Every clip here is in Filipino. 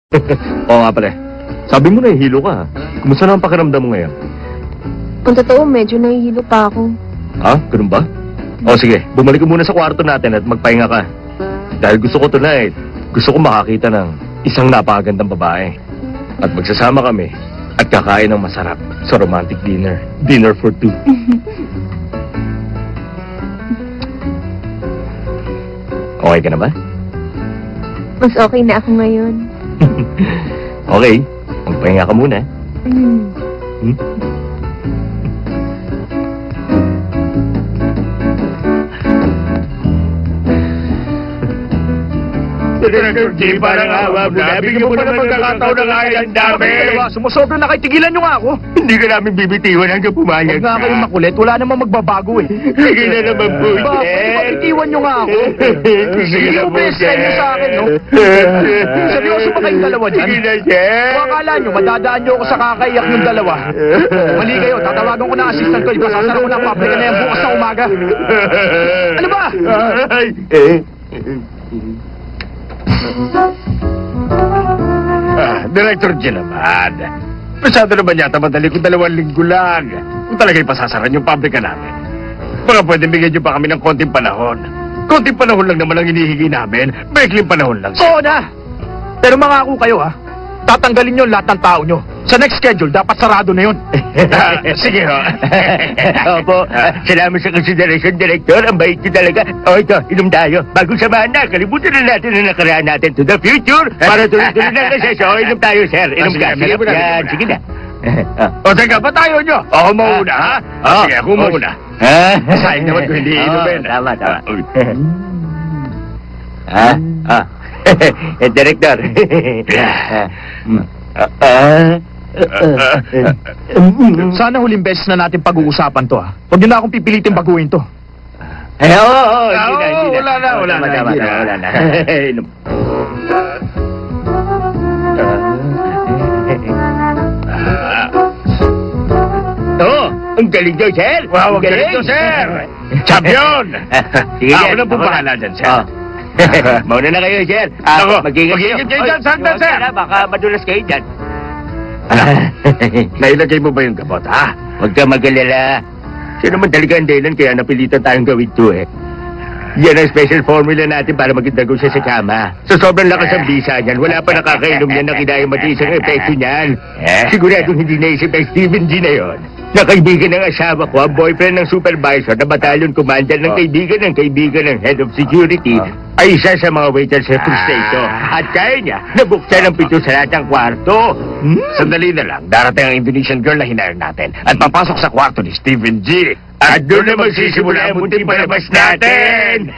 Oo nga pala. Sabi mo nahihilo ka. Kumusta na ang pakiramdam mo ngayon? Kung totoo, medyo nahihilo pa ako. Ha? Ganun ba? O sige, bumalik ka muna sa kwarto natin at magpahinga ka. Dahil gusto ko tonight, gusto ko makakita ng isang napakagandang babae. At magsasama kami at kakain ng masarap sa romantic dinner. Dinner for two. Okay ka na ba? Mas okay na ako ngayon. Okay, magpahinga ka muna. Hmm? Director J, parang awa mo na. Bigyan mo pa ng pagkakataon na kaya ang dami. Sumusobra na kayo, tigilan nyo nga ako. Hindi ka namin bibitiwan hanggang pumayag Huwag nga ka. kayong makulit, wala namang magbabago eh. Sige na naman po, Bakit bitiwan nyo nga ako? Sige na Hindi po, mo best friend nyo sa akin, no? Seryoso ba kayong dalawa dyan? Sige na, Sir. Kung akala nyo, madadaan nyo ako sa kakaiyak ng dalawa. Mali kayo, tatawagan ko na assistant ko. Iba, sasara ko na ang pabrika na yan bukas na umaga. Ano ba? Director J naman. Masyado naman yata madali kung 2 linggo lang. Kung talaga ipasasaran yung pabrika namin. Baka pwede bigyan nyo pa kami ng konting panahon. Konting panahon lang naman ang hinihingi namin. Maikling panahon lang. Oo na. Pero mangako kayo ha, tatanggalin nyo lahat ng tao nyo. Sa next schedule, dapat sarado na yun. Sige ho. Opo, salamat sa consideration, Director. Ang bait niyo talaga. O ito, inom tayo. Bagong samahan na, kalimutan na natin ang nakaraan natin to the future para tuloy-tuloy na kasi. So, inom tayo, sir. Inom Sige, ka. sige mo na, Yan, sige mo sige na. O teka, ba tayo nyo? Ako mauna, ha? Sige, ako mauna. Sayang naman kung hindi inumin. Tama, tama. Director. Sana huling beses na natin pag-uusapan to ha. Huwag nyo na akong pipilitin baguhin to. Oo, hindi na, hindi na. Wala na, wala na, Tama, hindi na. wala na. Inom. Oo, ang galing daw, sir. Wow, ang galing to, sir. Champion! Sige, Ako sir. na po bahala dyan, sir. Oh. Mauna na kayo, sir. Ako, Mag-ingat mag-ingat kayo dyan, Oy, sandal, huwag sir. ka na, baka madulas kayo dyan. Nailagay mo ba yung gamot, ha? Huwag ka mag-alala. Siya naman talaga ang dahilan kaya napilitan tayong gawin to eh. Yan ang special formula natin para maging siya sa kama. Sa sobrang lakas ang bisa niyan, wala pa nakakainom niyan na kinayang matiis ang epekto niyan. Siguradong hindi naisip ang Stephen G na yon. Na kaibigan ng asawa ko, ang boyfriend ng supervisor na battalion commander ng kaibigan ng head of security ay isa sa mga waiters sa cruise station. At kaya niya, nabuksan ang pito sa lahat ng kwarto. Sandali na lang, darating ang Indonesian girl na hinayang natin at papasok sa kwarto ni Stephen G. At doon na magsisimula ang munting palabas natin!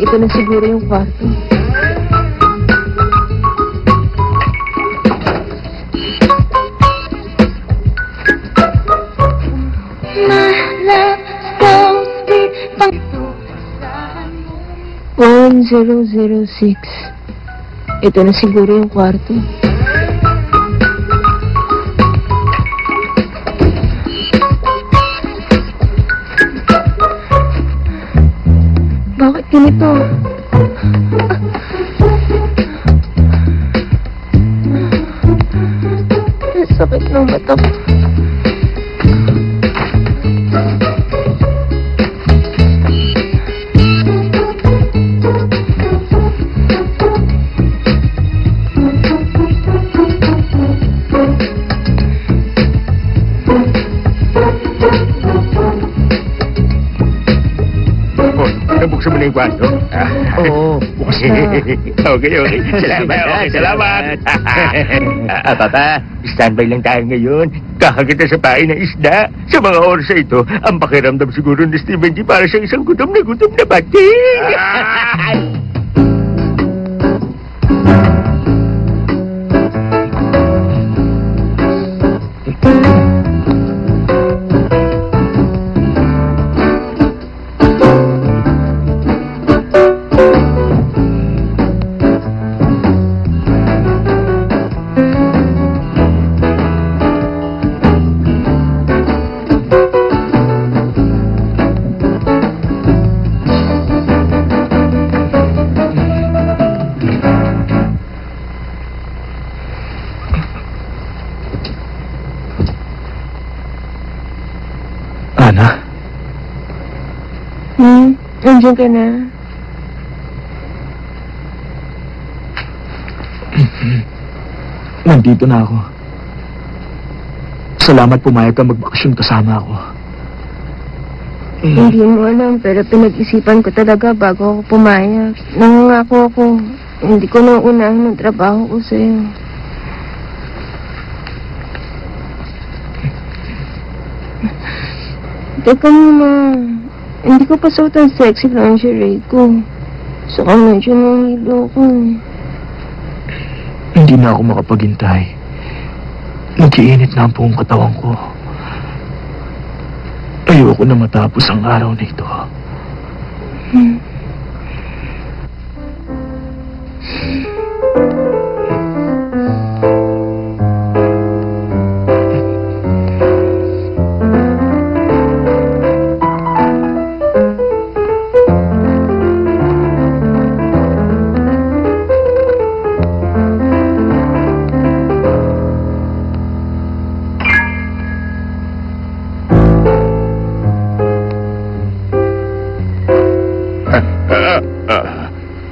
Ito na siguro yung kwarto. My love so sweet. 1006. Ito na siguro yung kwarto. Bakit ganito? Ang sakit ng mata ko. buksan mo na yung kwarto. Oo, bukas na. Okay. Salamat. Okay, salamat. Papa, standby lang tayo ngayon. Kakagita sa pain ng isda. Sa mga oras na ito, ang pakiramdam siguro ni Steven G para sa isang gutom na bati. Ana, Nandiyan ka na. nandito na ako. Salamat pumayag ka magbakasyon kasama ako. Hindi mo alam, pero pinag-isipan ko talaga bago ako pumayag. Nangangako ako, hindi ko na unahin ang trabaho ko sa'yo. Teka muna, hindi ko pa suot ang sexy lingerie ko. Saka medyo nahihilo ko. Hindi na ako makapaghintay. Nag-iinit na ang buong katawan ko. Ayoko na matapos ang araw na ito.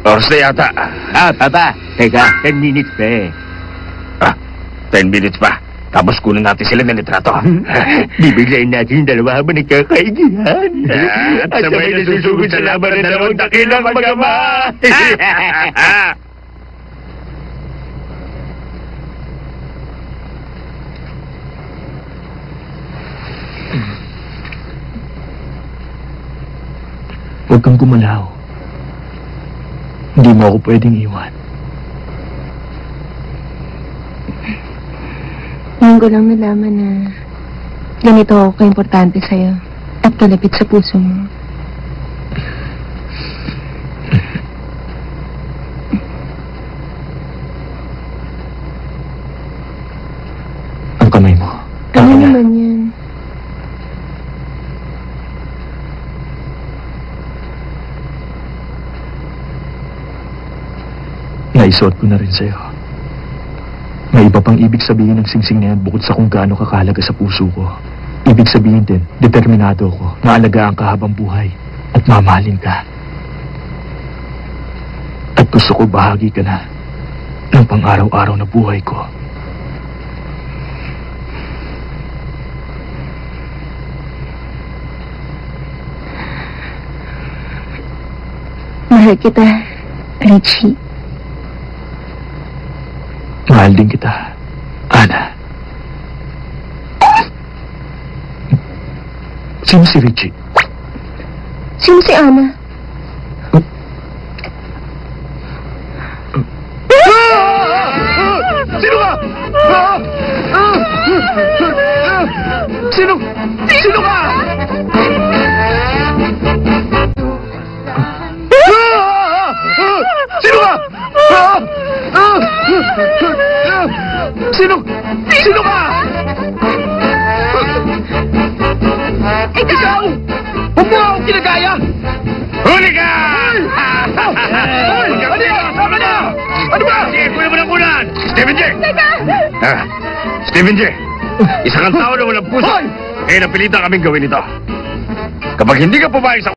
Oras na yata. Papa, teka, 10 minutes pa eh. 10 minutes pa. Tapos kunin natin sila ng litrato. Bibiglayin natin yung dalawa habang nagkakaigihan. At sabay na susugod sa laban ng dalawang dakilang mag-ama. Huwag kang gumalaw. Hindi mo ako pwedeng iwan. Ngayon ko lang nalaman na ganito ako ka-importante sa'yo at kalapit sa puso mo. Ang kamay mo. Ano Akin na. naman yan? Naisuot ko na rin sa'yo. May iba pang ibig sabihin ng singsing na yan bukod sa kung gaano kakalaga sa puso ko. Ibig sabihin din, determinado ko, maalagaan ka habang buhay at mamahalin ka. At gusto ko bahagi ka na ng pang-araw-araw na buhay ko. Mahal kita, Richie. Mahal din kita, Ana. Sino si Richie? Sino si Ana? Sino ka? Sino? Sino ka? Sino ka? Sino? Sino ka? Ikaw! Huwag mo akong kinagaya! Huli ka! Ano yan? Sama na! Ano ba? Sige, kunin mo ng kunan! Stephen J! Teka! Stephen J! Isa kang tao na walang puso. Kaya napilitan kaming gawin ito. Kapag hindi ka pumayag sa